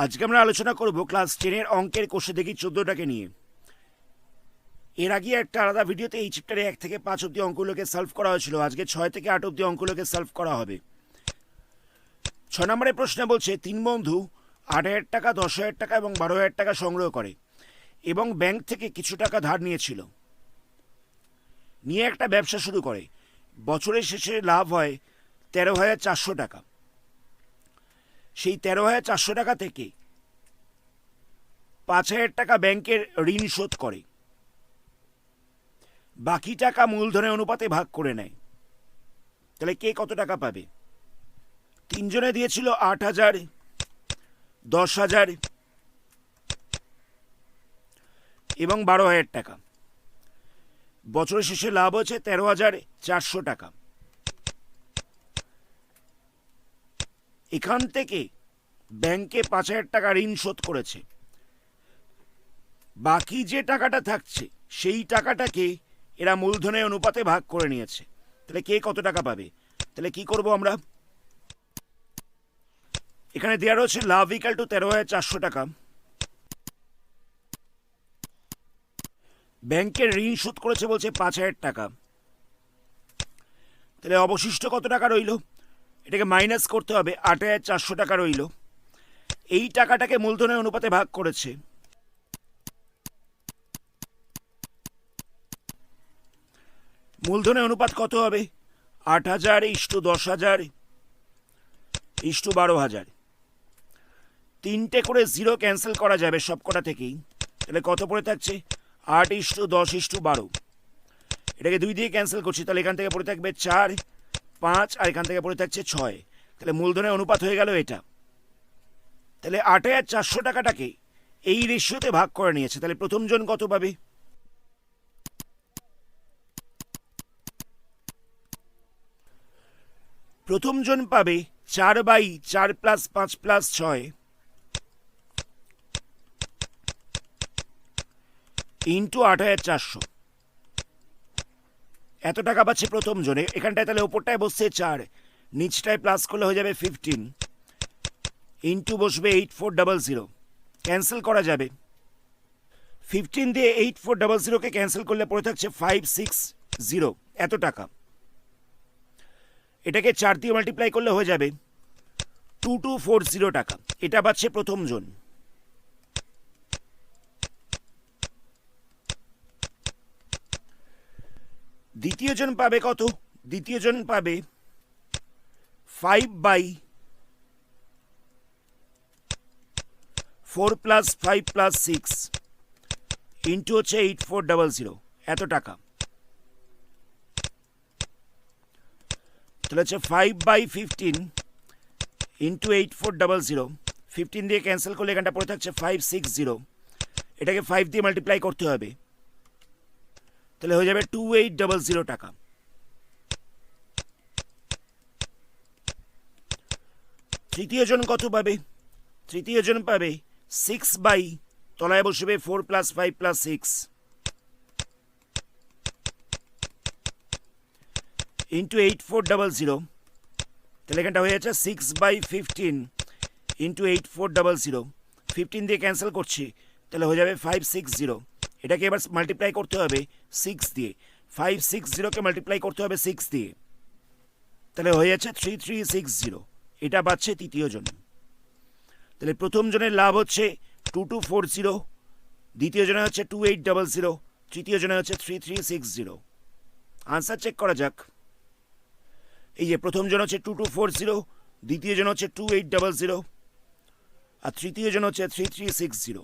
আজকে আমরা আলোচনা করব ক্লাস 10-এর অঙ্কের কোষে দেখি 14টাকে নিয়ে। এর আগে একটা আলাদা ভিডিওতে এই চ্যাপ্টারে 1 থেকে 5 অবধি অঙ্কগুলোকে সলভ করা হয়েছিল। আজকে 6 থেকে 8 অবধি অঙ্কগুলোকে সলভ করা হবে। 6 নম্বরের প্রশ্নে বলছে 3 বন্ধু 8,000 টাকা, 10,000 টাকা এবং 12,000 টাকা সংগ্রহ করে এবং ব্যাংক থেকে কিছু টাকা ধার নিয়েছিল, নিয়ে একটা ব্যবসা শুরু করে। বছরের শেষে লাভ হয় 13,400 টাকা। সেই 13,400 টাকা থেকে 5,000 টাকা ব্যাংকের ঋণ শোধ করে, বাকি টাকা মূলধনের অনুপাতে ভাগ করে নেয়। তাহলে কে কত টাকা পাবে? তিনজনে দিয়েছিল 8,000, 10,000 এবং 12,000 টাকা। বছরের শেষে লাভ হচ্ছে 13,400 টাকা। এখান থেকে ব্যাংকে 5,000 টাকা ঋণ শোধ করেছে, বাকি যে টাকাটা থাকছে সেই টাকাটাকে এরা মূলধনের অনুপাতে ভাগ করে নিয়েছে। তাহলে কে কত টাকা পাবে? তাহলে কি করব আমরা? এখানে দেওয়া রয়েছে লাভ ইকাল টু 13,400 টাকা। ব্যাংকের ঋণ শোধ করেছে বলছে 5,000 টাকা। তাহলে অবশিষ্ট কত টাকা রইল? এটাকে মাইনাস করতে হবে। 8,400 টাকা রইল। এই টাকাটাকে মূলধনের অনুপাতে ভাগ করেছে। মূলধনের অনুপাত কত হবে? 8,000 ইস্টু 10,000 ইস্টু 12,000। 3টে করে জিরো ক্যান্সেল করা যাবে সব কটা থেকেই। তাহলে কত পড়ে থাকছে? 8 ইস্টু 10 ইস্টু 12। এটাকে 2 দিয়ে ক্যান্সেল করছি, তাহলে এখান থেকে পড়ে থাকবে 4, 5 আর এখান থেকে পড়ে থাকছে 6। তাহলে মূলধনের অনুপাত হয়ে গেল এটা। তাহলে 8,400 টাকাটাকে এই রেশিওতে ভাগ করে নিয়েছে। তাহলে প্রথম জন কত পাবে? প্রথম জন পাবে 4/4 প্লাস 5 প্লাস 6 ইন্টু 8,400। এত টাকা পাচ্ছে প্রথম জনে। এখানটায় তাহলে ওপরটায় বসছে 4, নিচটায় প্লাস করলে হয়ে যাবে 15 ইন্টু বসবে 8400। ক্যান্সেল করা যাবে। 15 দিয়ে 8400কে ক্যান্সেল করলে পড়ে থাকছে 560। এত টাকা। এটাকে 4 দিয়ে মাল্টিপ্লাই করলে হয়ে যাবে 2240 টাকা। এটা পাচ্ছে প্রথম জন। দ্বিতীয় জন পাবে কত? দ্বিতীয় জন পাবে 5/4 প্লাস 5 প্লাস 6 ইন্টু হচ্ছে 8400। এত টাকা। তাহলে হচ্ছে 5/15 ইন্টু 8400। 15 দিয়ে ক্যান্সেল করলে এখানটা পড়ে থাকছে 560। এটাকে 5 দিয়ে মাল্টিপ্লাই করতে হবে, তাহলে হয়ে যাবে 2800 টাকা। তৃতীয় জন কত পাবে? তৃতীয় জন পাবে 6 তলায় বসবে 4 প্লাস 5 প্লাস 6 ইন্টু 8400। তাহলে এখানটা হয়ে যাচ্ছে 6/15 ইন্টু 8400। 15 দিয়ে ক্যান্সেল করছি, তাহলে হয়ে যাবে 560। এটাকে এবার মাল্টিপ্লাই করতে হবে 6 দিয়ে। 560কে মাল্টিপ্লাই করতে হবে 6 দিয়ে, তাহলে হয়ে যাচ্ছে 3360। এটা পাচ্ছে তৃতীয় জন। তাহলে প্রথম জনের লাভ হচ্ছে 2240, দ্বিতীয় জনের হচ্ছে 2800, তৃতীয় জনের হচ্ছে 3360। আনসার চেক করা যাক। এই যে প্রথম জন হচ্ছে 2240, দ্বিতীয় জন হচ্ছে 2800 আর তৃতীয় জন হচ্ছে 3360।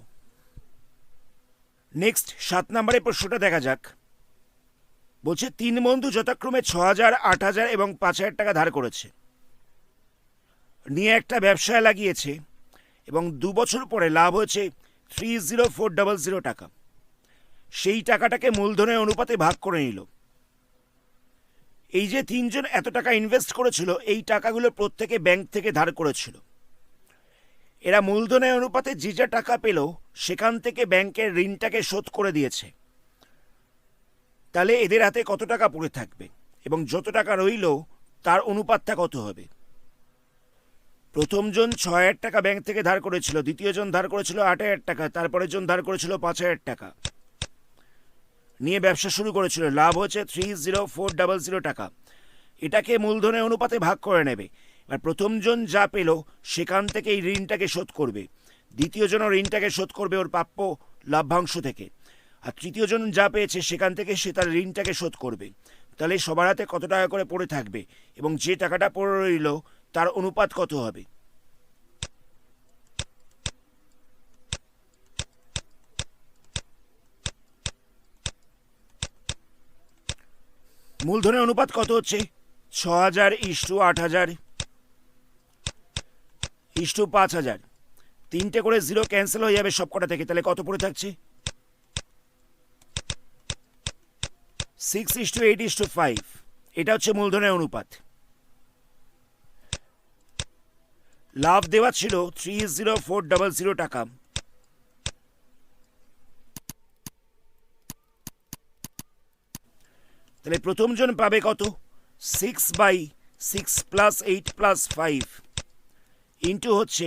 নেক্সট 7 নম্বরের প্রশ্নটা দেখা যাক। বলছে 3 বন্ধু যথাক্রমে 6,000, 8,000 এবং 5,000 টাকা ধার করেছে, নিয়ে একটা ব্যবসায় লাগিয়েছে এবং 2 বছর পরে লাভ হয়েছে 30,400 টাকা। সেই টাকাটাকে মূলধনের অনুপাতে ভাগ করে নিল। এই যে 3 জন এত টাকা ইনভেস্ট করেছিল, এই টাকাগুলো প্রত্যেকে ব্যাংক থেকে ধার করেছিল। এরা মূলধনের অনুপাতে যে যা টাকা পেল সেখান থেকে ব্যাংকের ঋণটাকে শোধ করে দিয়েছে। তাহলে এদের হাতে কত টাকা পড়ে থাকবে এবং যত টাকা রইল তার অনুপাতটা কত হবে? প্রথম জন 6,000 টাকা ব্যাংক থেকে ধার করেছিল, দ্বিতীয় জন ধার করেছিল 8,000 টাকা, তারপরের জন ধার করেছিল 5,000 টাকা, নিয়ে ব্যবসা শুরু করেছিল। লাভ হচ্ছে 30400 টাকা। এটাকে মূলধনের অনুপাতে ভাগ করে নেবে। এবার প্রথম জন যা পেল সেখান থেকে এই ঋণটাকে শোধ করবে, দ্বিতীয় জনও ঋণটাকে শোধ করবে ওর প্রাপ্য লাভ্যাংশ থেকে, আর তৃতীয় জন যা পেয়েছে সেখান থেকে সে তার ঋণটাকে শোধ করবে। তাহলে সবার হাতে কত টাকা করে পড়ে থাকবে এবং যে টাকাটা পড়ে রইল তার অনুপাত কত হবে? মূলধনের অনুপাত কত হচ্ছে? 6,000 ইস্টু 8,000 ইস্টু 5,000। তিনটে করে জিরো ক্যান্সেল হয়ে যাবে সব কটা থেকে, তাহলে কত পড়ে থাকছে? 6:8:5। এটা হচ্ছে মূলধনের অনুপাত। লাভ দেওয়া ছিল 30400 টাকা। তাহলে প্রথম জন পাবে কত? 6/6 প্লাস 8 প্লাস 5 ইন্টু হচ্ছে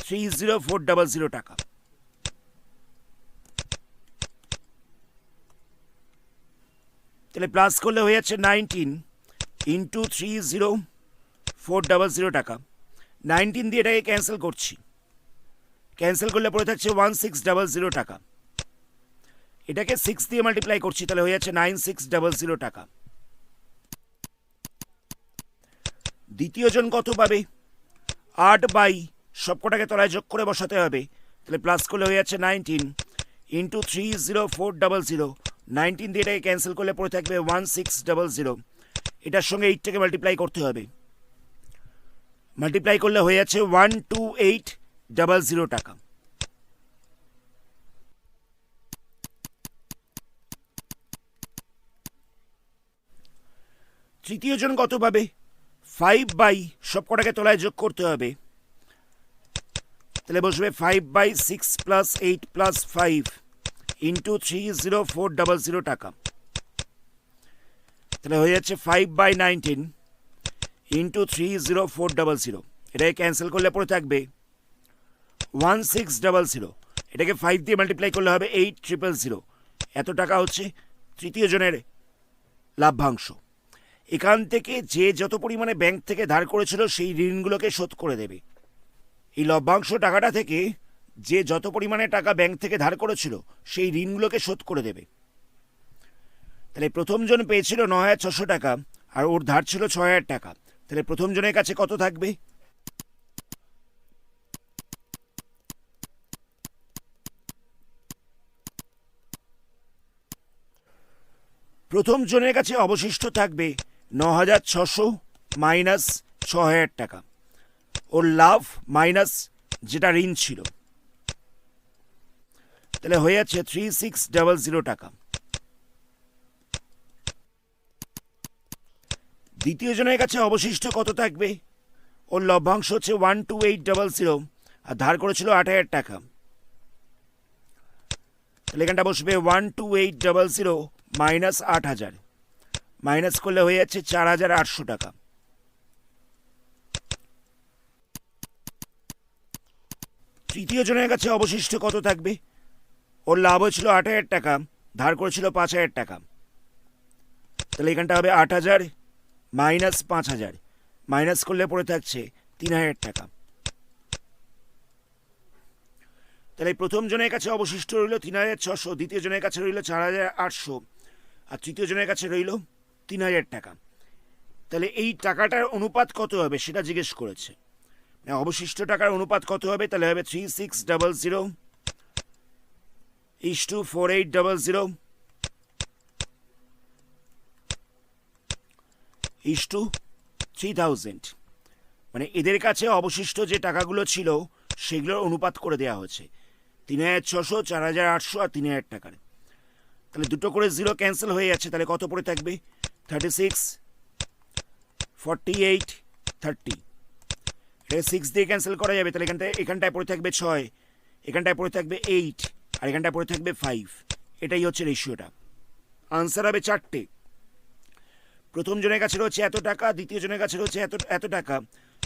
30400 টাকা। তাহলে প্লাস করলে হয়ে যাচ্ছে 19 ইন্টু 30400 টাকা। 19 দিয়ে এটাকে ক্যান্সেল করছি, ক্যান্সেল করলে পড়ে থাকছে 1600 টাকা। এটাকে 6 দিয়ে মাল্টিপ্লাই করছি, তাহলে হয়ে যাচ্ছে 9600 টাকা। দ্বিতীয় জন কত পাবে? 8 সবকটাকে তলায় যোগ করে বসাতে হবে, তাহলে প্লাস করলে হয়ে যাচ্ছে 19 ইন্টু 30400। 19 দিয়ে এটাকে ক্যান্সেল করলে পড়ে থাকবে 1600। এটার সঙ্গে 8টাকে মাল্টিপ্লাই করতে হবে, মাল্টিপ্লাই করলে হয়ে যাচ্ছে 12800 টাকা। তৃতীয় জন কত পাবে? 5 সবকটাকে তলায় যোগ করতে হবে, তাহলে বসবে 5/6 প্লাস 8 প্লাস 5 ইন্টু 30400 টাকা। তাহলে হয়ে যাচ্ছে 5/19 ইন্টু 30400। এটাকে ক্যান্সেল করলে পড়ে থাকবে 1600। এটাকে 5 দিয়ে মাল্টিপ্লাই করলে হবে 8000। এত টাকা হচ্ছে তৃতীয় জনের লাভ্যাংশ। এখান থেকে যে যত পরিমাণে ব্যাংক থেকে ধার করেছিল সেই ঋণগুলোকে শোধ করে দেবে। এই লভ্যাংশ টাকাটা থেকে যে যত পরিমাণে টাকা ব্যাংক থেকে ধার করেছিল সেই ঋণগুলোকে শোধ করে দেবে। তাহলে প্রথম জন পেয়েছিল 9,600 টাকা আর ওর ধার ছিল 6,000 টাকা। তাহলে প্রথম জনের কাছে কত থাকবে? প্রথম জনের কাছে অবশিষ্ট থাকবে 9,600 মাইনাস 6,000 টাকা, ওর লাভ মাইনাস যেটা ঋণ ছিল, তাহলে হয়ে যাচ্ছে 3600 টাকা। দ্বিতীয় জনের কাছে অবশিষ্ট কত থাকবে? ওর লভ্যাংশ হচ্ছে 12800 আর ধার করেছিল 8,000 টাকা। তাহলে এখানটা বসবে 12800 মাইনাস 8,000, মাইনাস করলে হয়ে যাচ্ছে 4,800 টাকা। তৃতীয় জনের কাছে অবশিষ্ট কত থাকবে? ওর লাভ হয়েছিল 8,000 টাকা, ধার করেছিল 5,000 টাকা। তাহলে এখানটা হবে 8,000 মাইনাস 5,000, মাইনাস করলে পড়ে থাকছে 3,000 টাকা। তাহলে প্রথম জনের কাছে অবশিষ্ট রইল 3,600, দ্বিতীয় জনের কাছে রইল 4,800 আর তৃতীয় জনের কাছে রইল 3,000 টাকা। তাহলে এই টাকাটার অনুপাত কত হবে সেটা জিজ্ঞেস করেছে। অবশিষ্ট টাকার অনুপাত কত হবে? তাহলে হবে 3600 ইস্টু 4800 ইস্টু 3000। মানে এদের কাছে অবশিষ্ট যে টাকাগুলো ছিল সেগুলোর অনুপাত করে দেওয়া হয়েছে 3,600, 4,800 আর 3,000 টাকার। তাহলে দুটো করে জিরো ক্যান্সেল হয়ে যাচ্ছে, তাহলে কত পড়ে থাকবে? 36, 48, 30। এটা 6 দিয়ে ক্যান্সেল করা যাবে, তাহলে এখানটায় পড়ে থাকবে 6, এখানটায় পড়ে থাকবে 8 আর এখানটায় পড়ে থাকবে 5। এটাই হচ্ছে রেশিওটা। আনসার হবে 4টে। প্রথম জনের কাছে রয়েছে এত টাকা, দ্বিতীয় জনের কাছে রয়েছে এত টাকা,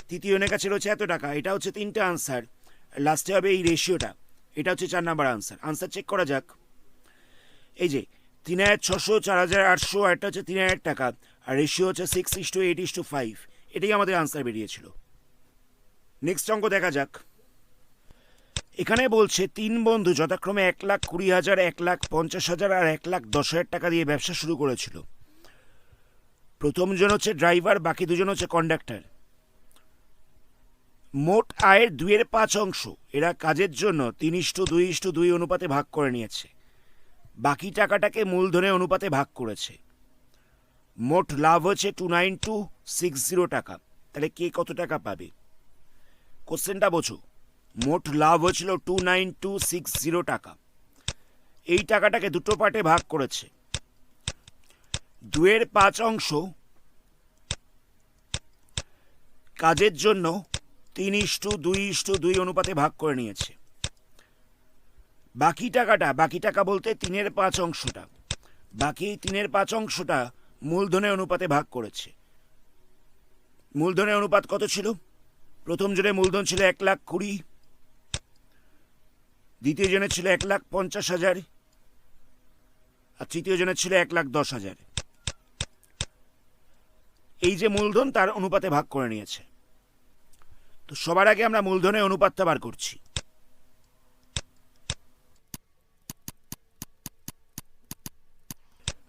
তৃতীয় জনের কাছে রয়েছে এত টাকা। এটা হচ্ছে 3টে আনসার। লাস্টে হবে এই রেশিওটা, এটা হচ্ছে 4 নাম্বার আনসার। আনসার চেক করা যাক। এই যে 3600, 4800, আর একটা হচ্ছে 3000 টাকা, আর রেশিও হচ্ছে 6:8:5। এটাই আমাদের আনসার বেরিয়েছিল। নেক্সট অঙ্ক দেখা যাক। এখানে বলছে 3 বন্ধু যথাক্রমে 1,20,000, 1,50,000 আর 1,10,000 টাকা দিয়ে ব্যবসা শুরু করেছিল। প্রথম জন হচ্ছে ড্রাইভার, বাকি দুজন হচ্ছে কন্ডাক্টর। মোট আয়ের 2/5 অংশ এরা কাজের জন্য 3:2:2 অনুপাতে ভাগ করে নিয়েছে। বাকি টাকাটাকে মূলধনের অনুপাতে ভাগ করেছে। মোট লাভ হচ্ছে 29260 টাকা। তাহলে কে কত টাকা পাবে? কোশ্চেনটা বোঝো। মোট লাভ হয়েছিল 29260 টাকা। এই টাকাটাকে দুটো পার্টে ভাগ করেছে। 2/5 অংশ কাজের জন্য 3:2:2 অনুপাতে ভাগ করে নিয়েছে। বাকি টাকা বলতে 3/5 অংশটা, বাকি 3/5 অংশটা মূলধনের অনুপাতে ভাগ করেছে। মূলধনের অনুপাত কত ছিল? প্রথম জনের মূলধন ছিল 1,20,000, দ্বিতীয় জনের ছিল 1,50,000, আর তৃতীয় জনের ছিল 1,10,000। এই যে মূলধন তার অনুপাতে ভাগ করে নিয়েছে। তো সবার আগে আমরা মূলধনের অনুপাতটা বার করছি।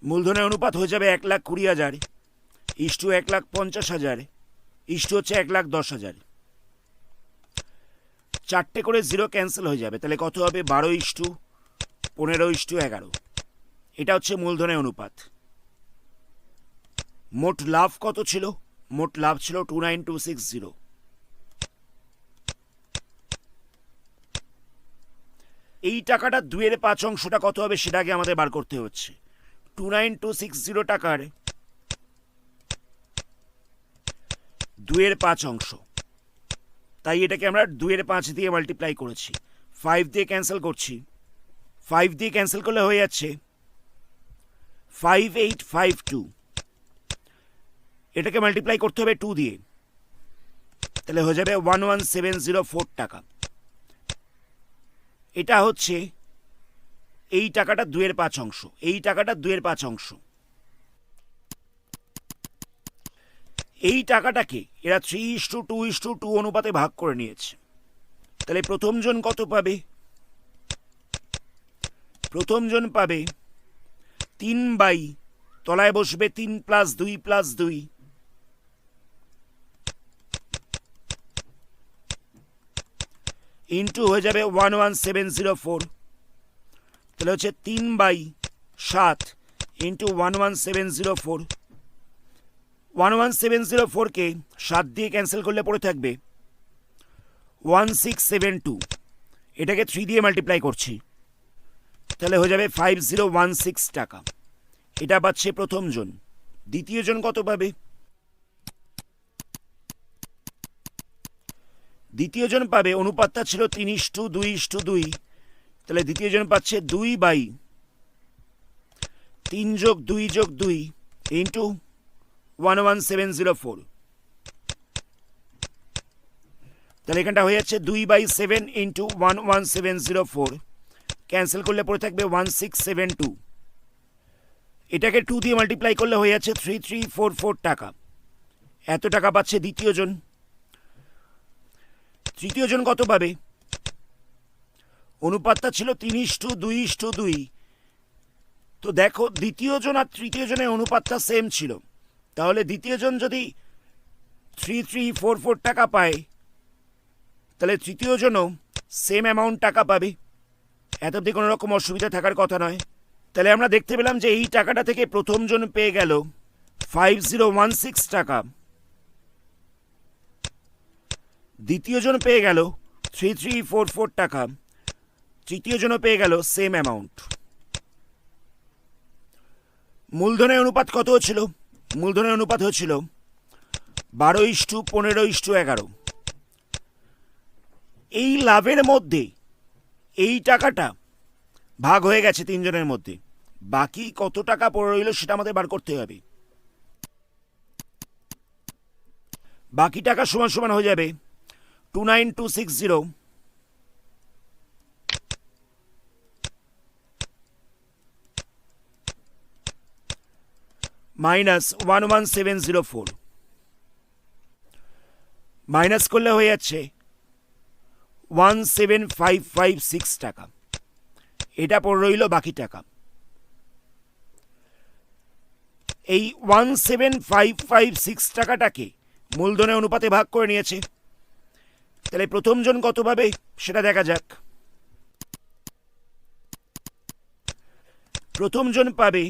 মূলধনের অনুপাত হয়ে যাবে 1,20,000 ইস্টু 1,50,000 ইস্টু হচ্ছে 1,10,000। 4টে করে 0 ক্যান্সেল হয়ে যাবে। তাহলে কত হবে? 12:15:11। এটা হচ্ছে মূলধনের অনুপাত। মোট লাভ কত ছিল? মোট লাভ ছিল 29260। এই টাকাটা 2/5 অংশটা কত হবে সেটা আগে আমাদের বার করতে হচ্ছে। 29260 টাকার 2/5 অংশ, তাই এটাকে আমরা 2/5 দিয়ে মাল্টিপ্লাই করেছি। 5 দিয়ে ক্যান্সেল করছি। 5 দিয়ে ক্যান্সেল করলে হয়ে যাচ্ছে 5852। এটাকে মাল্টিপ্লাই করতে হবে 2 দিয়ে, তাহলে হয়ে যাবে 11704 টাকা। এটা হচ্ছে এই টাকাটা 2/5 অংশ, এই টাকাটা 2/5 অংশ। এই টাকাটাকে এরা 3:2:2 অনুপাতে ভাগ করে নিয়েছে। তাহলে প্রথম জন কত পাবে? প্রথম জন পাবে 3 তলায় বসবে 3 + 2 + 2 ইন্টু হয়ে যাবে 11704। তাহলে হচ্ছে 3/7 ইন্টু 11704। 11704কে 7 দিয়ে ক্যান্সেল করলে পড়ে থাকবে 1672। এটাকে 3 দিয়ে মাল্টিপ্লাই করছি, তাহলে হয়ে যাবে 5016 টাকা। এটা পাচ্ছে প্রথম জন। দ্বিতীয় জন কত পাবে? দ্বিতীয় জন পাবে, অনুপাতটা ছিল 3:2:2, তাহলে দ্বিতীয় জন পাচ্ছে 2/3 + 2 + 2 ইন্টু 11704। তাহলে এখানটা হয়ে যাচ্ছে 2/7 ইন্টু 11704। ক্যান্সেল করলে পড়ে থাকবে 1672। এটাকে 2 দিয়ে মাল্টিপ্লাই করলে হয়ে যাচ্ছে 3344 টাকা। এত টাকা পাচ্ছে দ্বিতীয় জন। তৃতীয় জন কত পাবে? অনুপাতটা ছিল 3:2:2। তো দেখো দ্বিতীয় জন আর তৃতীয় জনের অনুপাতটা সেম ছিল, তাহলে দ্বিতীয় জন যদি 3344 টাকা পায়, তাহলে তৃতীয় জনও সেম অ্যামাউন্ট টাকা পাবে। এত অবধি কোনো রকম অসুবিধা থাকার কথা নয়। তাহলে আমরা দেখতে পেলাম যে এই টাকাটা থেকে প্রথম জন পেয়ে গেল 5016 টাকা, দ্বিতীয় জন পেয়ে গেল 3344 টাকা, তৃতীয় জন পেয়ে গেল সেম অ্যামাউন্ট। মূলধনের অনুপাত কত হচ্ছিল? মূলধনের অনুপাত হচ্ছিল 12:15:11। এই লাভের মধ্যে এই টাকাটা ভাগ হয়ে গেছে 3 জনের মধ্যে। বাকি কত টাকা পড়ে রইল সেটা আমাদের বার করতে হবে। বাকি টাকা সমান সমান হয়ে যাবে 29260 মাইনাস 11704, মাইনাস করলে হয়ে যাচ্ছে 17556 টাকা। এটা পড়ে রইল বাকি টাকা। এই 17556 টাকাটাকে মূলধনের অনুপাতে ভাগ করে নিয়েছে। তাহলে প্রথম জন কত পাবে সেটা দেখা যাক। প্রথম জন পাবে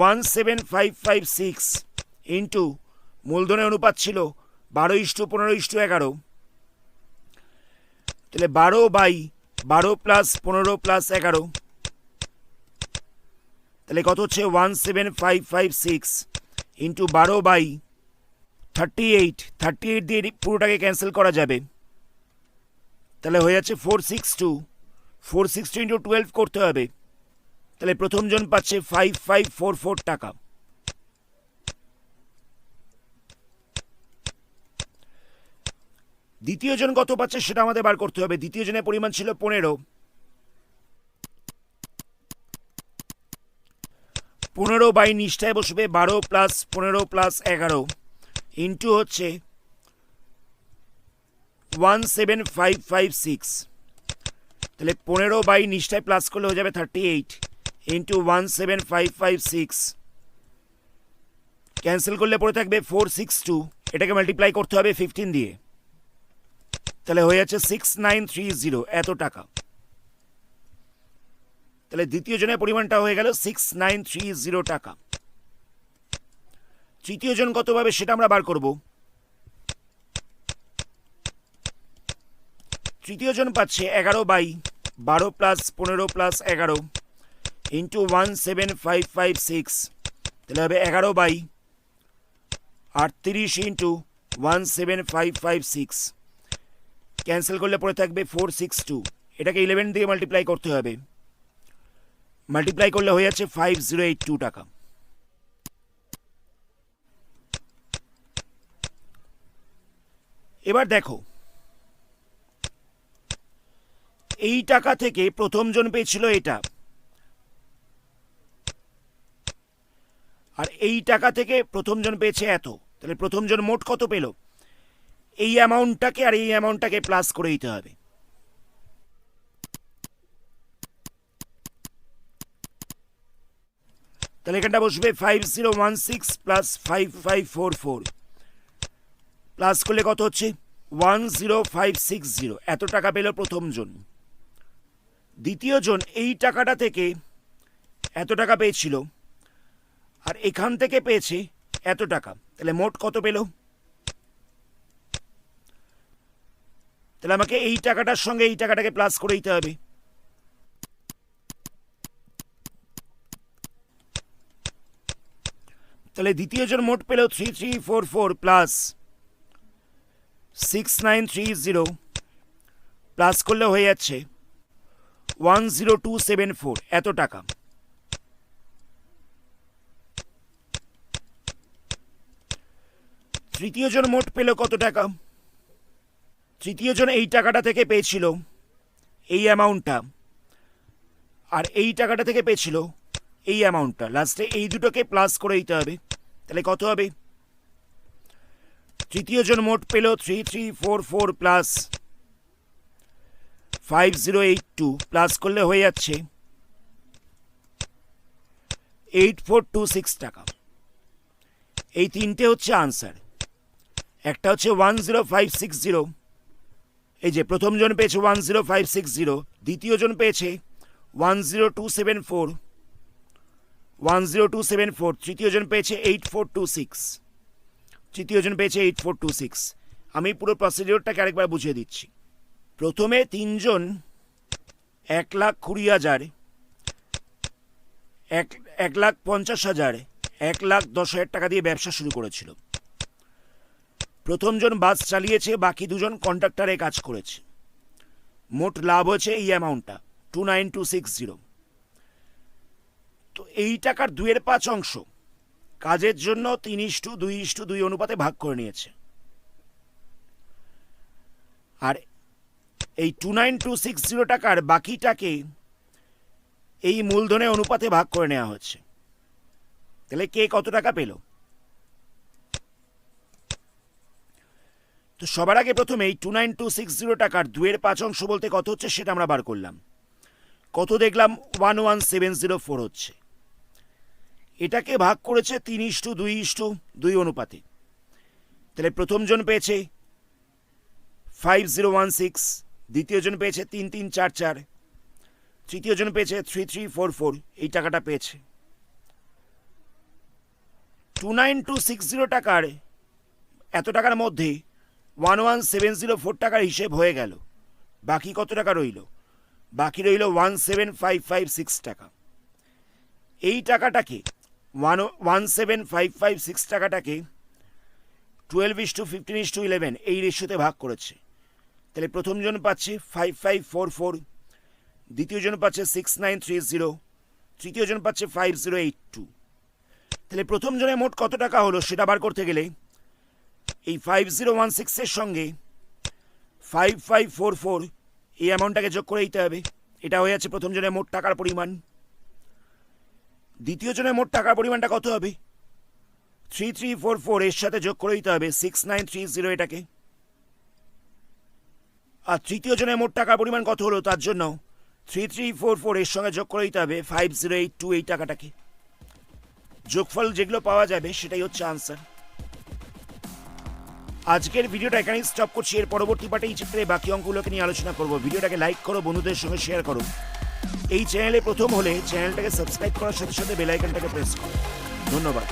17556 ইন্টু মূলধনের অনুপাত ছিল 12:15:11, তাহলে 12/12 প্লাস 15 প্লাস 11, তাহলে কত হচ্ছে 17556 ইন্টু 12/38, 38 দিয়ে পুরোটাকে ক্যান্সেল করা যাবে, তাহলে হয়ে যাচ্ছে 462 ইন্টু 12 করতে হবে, তাহলে প্রথম জন পাচ্ছে 5544 টাকা। দ্বিতীয় জন কত পাচ্ছে সেটা আমাদের বার করতে হবে। দ্বিতীয় জনের পরিমাণ ছিল 15, 15 বাই নিষ্ঠায় বসবে 12 প্লাস 15 প্লাস 11 ইন্টু হচ্ছে 17556, তাহলে 15 বাই নিষ্ঠায় প্লাস করলে হয়ে যাবে 38 ইন্টু 17556, ক্যান্সেল করলে পড়ে থাকবে 462, এটাকে মাল্টিপ্লাই করতে হবে 15 দিয়ে, তাহলে হয়ে যাচ্ছে 6930 এত টাকা। তাহলে দ্বিতীয় জনের পরিমাণটা হয়ে গেল 6930 টাকা। তৃতীয় জন কত পাবে সেটা আমরা বার করব। তৃতীয় জন পাচ্ছে 11/12 প্লাস 15 প্লাস 11 ইন্টু 17556, তাহলে হবে 11/38 ইন্টু 17556, ক্যান্সেল করলে পড়ে থাকবে 462, এটাকে 11 দিয়ে মাল্টিপ্লাই করতে হবে, মাল্টিপ্লাই করলে হয়ে যাচ্ছে 5082 টাকা। এবার দেখো, এই টাকা থেকে প্রথম জন পেয়েছিল এটা, আর এই টাকা থেকে প্রথম জন পেয়েছে এত, তাহলে প্রথম জন মোট কত পেল? এই অ্যামাউন্টটাকে আর এই অ্যামাউন্টটাকে প্লাস করে দিতে হবে। তাহলে এখানটা বসবে 5016 প্লাস 5544, প্লাস করলে কত হচ্ছে 10560, এত টাকা পেল প্রথম জন। দ্বিতীয় জন এই টাকাটা থেকে এত টাকা পেয়েছিল আর এখান থেকে পেয়েছে এত টাকা, তাহলে মোট কত পেল? তাহলে আমাকে এই টাকাটার সঙ্গে এই টাকাটাকে প্লাস করে দিতে হবে। তাহলে দ্বিতীয় জন মোট পেল 3344 প্লাস 6930, প্লাস করলে হয়ে যাচ্ছে 10274, এত টাকা। তৃতীয় জন মোট পেল কত টাকা? তৃতীয় জন এই টাকাটা থেকে পেয়েছিল এই অ্যামাউন্টটা, আর এই টাকাটা থেকে পেয়েছিল এই অ্যামাউন্টটা, লাস্টে এই দুটোকে প্লাস করে দিতে হবে, তাহলে কত হবে? তৃতীয় জন মোট পেল 3344 প্লাস 5082, প্লাস করলে হয়ে যাচ্ছে 8426 টাকা। এই তিনটে হচ্ছে আনসার। একটা হচ্ছে 10560, এই যে প্রথম জন পেয়েছে 10560, দ্বিতীয় জন পেয়েছে 10274, তৃতীয় জন পেয়েছে 8426, আমি পুরো প্রসিডিওরটাকে আরেকবার বুঝিয়ে দিচ্ছি। প্রথমে তিনজন 1,20,000, 1,50,000, 1,10,000 টাকা দিয়ে ব্যবসা শুরু করেছিল। প্রথম জন বাস চালিয়েছে, বাকি দুজন কন্ডাক্টরে কাজ করেছে, মোট লাভ হয়েছে এই অ্যামাউন্টটা 29260। তো এই টাকার 2/5 অংশ কাজের জন্য 3:2:2 অনুপাতে ভাগ করে নিয়েছে। আর এই 29260 টাকার বাকিটাকে এই মূলধনের অনুপাতে ভাগ করে নেওয়া হচ্ছে। তাহলে কে কত টাকা পেল? তো সবার আগে প্রথমে এই 29260 টাকার 2/5 বলতে কত হচ্ছে সেটা আমরা বার করলাম। কত দেখলাম? 11704 হচ্ছে। এটাকে ভাগ করেছে 3:2:2 অনুপাতে। তাহলে প্রথম জন পেয়েছে 5016, দ্বিতীয় জন পেয়েছে 3344, তৃতীয় জন পেয়েছে 3344, এই টাকাটা পেয়েছে। 29260 টাকার এত টাকার মধ্যে 11704 টাকার হিসেব হয়ে গেল। বাকি কত টাকা রইল? বাকি রইল 17556 টাকা। এই টাকাটাকে 17556 টাকাটাকে 12:15:11 এই রেশিওতে ভাগ করেছে। তাহলে প্রথম জন পাচ্ছে 5544, দ্বিতীয় জন পাচ্ছে 6930, তৃতীয় জন পাচ্ছে 5082। তাহলে প্রথম জনের মোট কত টাকা হলো সেটা বার করতে গেলে এই 5016 এর সঙ্গে 5544 এই অ্যামাউন্টটাকে যোগ করে দিতে হবে। এটা হয়ে যাচ্ছে প্রথম জনের মোট টাকার পরিমাণ। দ্বিতীয় জনের মোট টাকার পরিমাণটা কত হবে? 3344 এর সাথে যোগ করে দিতে হবে 6930 এটাকে। আর তৃতীয় জনের মোট টাকার পরিমাণ কত হলো তার জন্য 3344 এর সঙ্গে যোগ করে দিতে হবে 5082 এই টাকাটাকে। যোগফল যেগুলো পাওয়া যাবে সেটাই হচ্ছে আনসার। আজকের ভিডিওটা এখানেই স্টপ করছি। এর পরবর্তী পার্টে এই চিত্রে বাকি অঙ্কগুলোকে নিয়ে আলোচনা করব। ভিডিওটাকে লাইক করো, বন্ধুদের সঙ্গে শেয়ার করো। এই চ্যানেলে প্রথম হলে চ্যানেলটাকে সাবস্ক্রাইব করার সাথে সাথে বেল আইকনটাকে প্রেস করো। ধন্যবাদ।